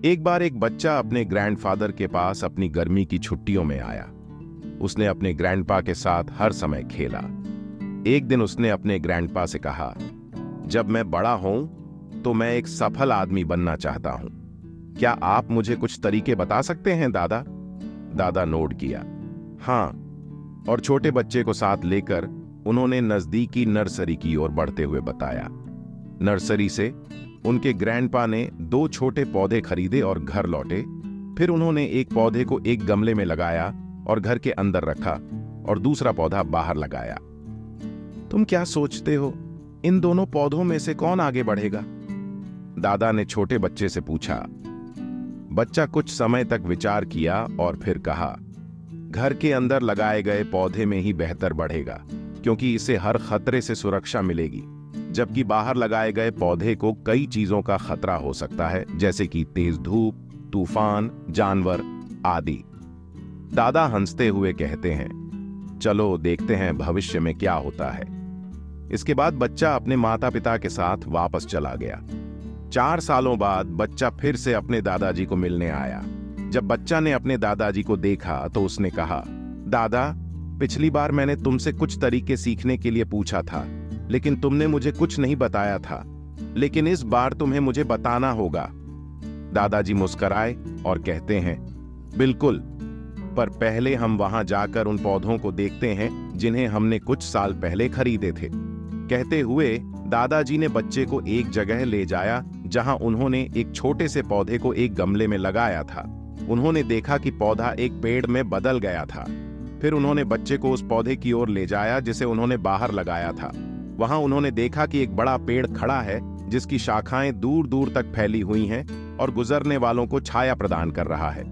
एक बार एक बच्चा अपने ग्रैंडफादर के पास अपनी गर्मी की छुट्टियों में आया। उसने अपने ग्रैंडपा के साथ हर समय खेला। एक दिन उसने अपने ग्रैंडपा से कहा, जब मैं बड़ा हूं तो मैं एक सफल आदमी बनना चाहता हूं। क्या आप मुझे कुछ तरीके बता सकते हैं दादा? दादा नोट किया। हाँ, और छोटे बच्चे को साथ लेकर उन्होंने नजदीकी नर्सरी की ओर बढ़ते हुए बताया। नर्सरी से उनके ग्रैंडपा ने 2 छोटे पौधे खरीदे और घर लौटे। फिर उन्होंने एक पौधे को एक गमले में लगाया और घर के अंदर रखा और दूसरा पौधा बाहर लगाया। तुम क्या सोचते हो, इन दोनों पौधों में से कौन आगे बढ़ेगा? दादा ने छोटे बच्चे से पूछा। बच्चा कुछ समय तक विचार किया और फिर कहा, घर के अंदर लगाए गए पौधे में ही बेहतर बढ़ेगा, क्योंकि इसे हर खतरे से सुरक्षा मिलेगी, जबकि बाहर लगाए गए पौधे को कई चीजों का खतरा हो सकता है, जैसे कि तेज धूप, तूफान, जानवर आदि। दादा हंसते हुए कहते हैं, चलो देखते हैं भविष्य में क्या होता है। इसके बाद बच्चा अपने माता पिता के साथ वापस चला गया। 4 सालों बाद बच्चा फिर से अपने दादाजी को मिलने आया। जब बच्चा ने अपने दादाजी को देखा तो उसने कहा, दादा, पिछली बार मैंने तुमसे कुछ तरीके सीखने के लिए पूछा था, लेकिन तुमने मुझे कुछ नहीं बताया था, लेकिन इस बार तुम्हें मुझे बताना होगा। दादाजी मुस्कुराए और कहते हैं, बिल्कुल, पर पहले हम वहां जाकर उन पौधों को देखते हैं जिन्हें हमने कुछ साल पहले खरीदे थे। कहते हुए दादाजी ने बच्चे को एक जगह ले जाया जहां उन्होंने एक छोटे से पौधे को एक गमले में लगाया था। उन्होंने देखा कि पौधा एक पेड़ में बदल गया था। फिर उन्होंने बच्चे को उस पौधे की ओर ले जाया जिसे उन्होंने बाहर लगाया था। वहां उन्होंने देखा कि एक बड़ा पेड़ खड़ा है जिसकी शाखाएं दूर दूर तक फैली हुई हैं और गुजरने वालों को छाया प्रदान कर रहा है।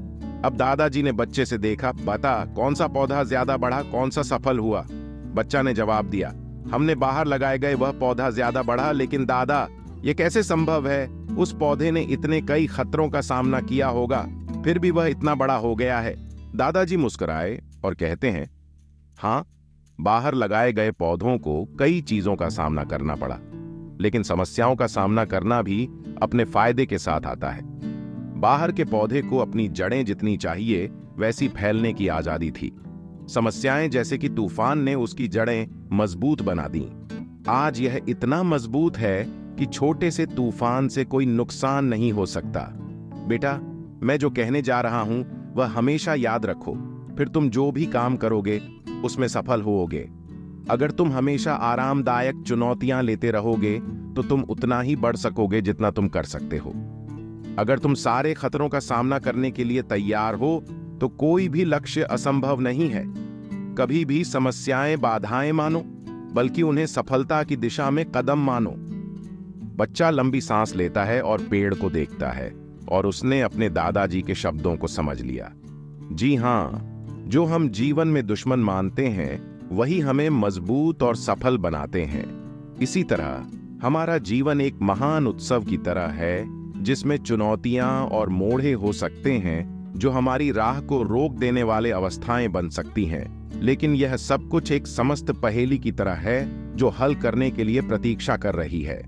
अब दादाजी ने बच्चे से देखा, बता कौन सा पौधा ज्यादा बढ़ा, कौन सा सफल हुआ? बच्चा ने जवाब दिया, हमने बाहर लगाए गए वह पौधा ज्यादा बढ़ा, लेकिन दादा, ये कैसे संभव है? उस पौधे ने इतने कई खतरों का सामना किया होगा, फिर भी वह इतना बड़ा हो गया है। दादाजी मुस्कुराए और कहते हैं, हाँ, बाहर लगाए गए पौधों को कई चीजों का सामना करना पड़ा, लेकिन समस्याओं का सामना करना भी अपने फायदे के साथ आता है। बाहर के पौधे को अपनी जड़ें जितनी चाहिए वैसी फैलने की आजादी थी। समस्याएं जैसे कि तूफान ने उसकी जड़ें मजबूत बना दी। आज यह इतना मजबूत है कि छोटे से तूफान से कोई नुकसान नहीं हो सकता। बेटा, मैं जो कहने जा रहा हूं वह हमेशा याद रखो, फिर तुम जो भी काम करोगे उसमें सफल होोगे। अगर तुम हमेशा आरामदायक चुनौतियां लेते रहोगे तो तुम उतना ही बढ़ सकोगे जितना तुम कर सकते हो। अगर तुम सारे खतरों का सामना करने के लिए तैयार हो तो कोई भी लक्ष्य असंभव नहीं है। कभी भी समस्याएं बाधाएं मानो, बल्कि उन्हें सफलता की दिशा में कदम मानो। बच्चा लंबी सांस लेता है और पेड़ को देखता है, और उसने अपने दादाजी के शब्दों को समझ लिया। जी हां, जो हम जीवन में दुश्मन मानते हैं वही हमें मजबूत और सफल बनाते हैं। इसी तरह हमारा जीवन एक महान उत्सव की तरह है, जिसमें चुनौतियां और मोड़े हो सकते हैं जो हमारी राह को रोक देने वाले अवस्थाएं बन सकती हैं, लेकिन यह सब कुछ एक समस्त पहेली की तरह है जो हल करने के लिए प्रतीक्षा कर रही है।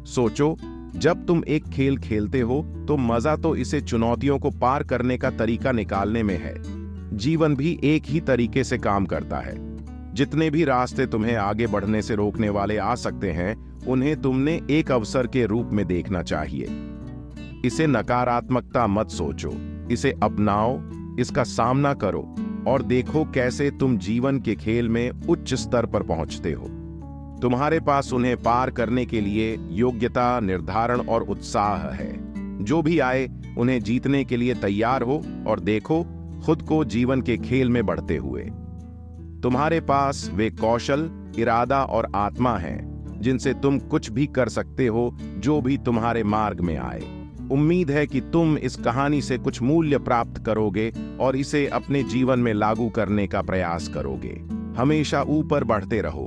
सोचो, जब तुम एक खेल खेलते हो तो मजा तो इसे चुनौतियों को पार करने का तरीका निकालने में है। जीवन भी एक ही तरीके से काम करता है। जितने भी रास्ते तुम्हें आगे बढ़ने से रोकने वाले आ सकते हैं, उन्हें तुमने एक अवसर के रूप में देखना चाहिए। इसे नकारात्मकता मत सोचो, इसे अपनाओ, इसका सामना करो और देखो कैसे तुम जीवन के खेल में उच्च स्तर पर पहुंचते हो। तुम्हारे पास उन्हें पार करने के लिए योग्यता, निर्धारण और उत्साह है। जो भी आए उन्हें जीतने के लिए तैयार हो और देखो खुद को जीवन के खेल में बढ़ते हुए। तुम्हारे पास वे कौशल, इरादा और आत्मा हैं जिनसे तुम कुछ भी कर सकते हो, जो भी तुम्हारे मार्ग में आए। उम्मीद है कि तुम इस कहानी से कुछ मूल्य प्राप्त करोगे और इसे अपने जीवन में लागू करने का प्रयास करोगे। हमेशा ऊपर बढ़ते रहो।